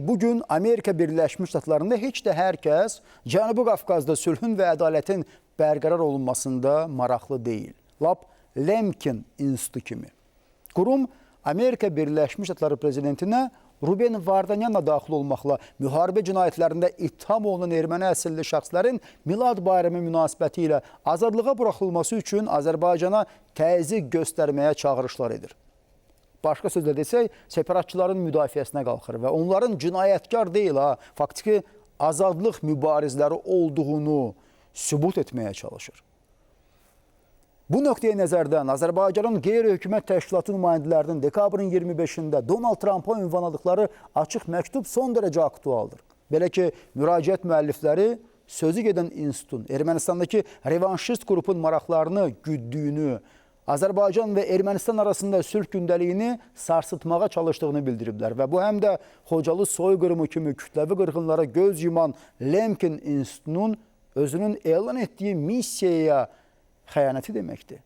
Bugün Amerika Birləşmiş Ştatlarında heç də hər kəs Cənubi Qafqazda sülhün və ədalətin bərqərar olunmasında maraqlı deyil. Lap Lemkin İnstitutu kimi. Qurum Amerika Birləşmiş Ştatları prezidentinə Ruben Vardanyanla daxil olmaqla müharibə cinayətlərində ittiham olunan erməni əsilli şəxslərin Milad bayramı münasibəti ilə azadlığa buraxılması üçün Azərbaycana təzyiq göstərməyə çağırışlar edir. Başqa sözlə desək, separatçıların müdafiəsinə qalxır və onların cinayətkar deyil, faktiki azadlıq mübarizləri olduğunu sübut etməyə çalışır. Bu nöqteyə nəzərdən Azərbaycanın qeyri-hökumət təşkilatı nümayəndələrinin dekabrın 25-də Donald Trumpa ünvanladıqları açıq məktub son dərəcə aktualdır. Belə ki, müraciət müəllifləri sözü gedən institutun Ermənistandakı revanşist qrupun maraqlarını güddüyünü, Azərbaycan və Ermənistan arasında sülh gündəliyini sarsıtmağa çalışdığını bildiriblər və bu həm də Xocalı soyqırımı kimi kütləvi qırğınlara göz yuman Lemkin İnstitutunun özünün elan etdiyi missiyaya xəyanəti deməkdir.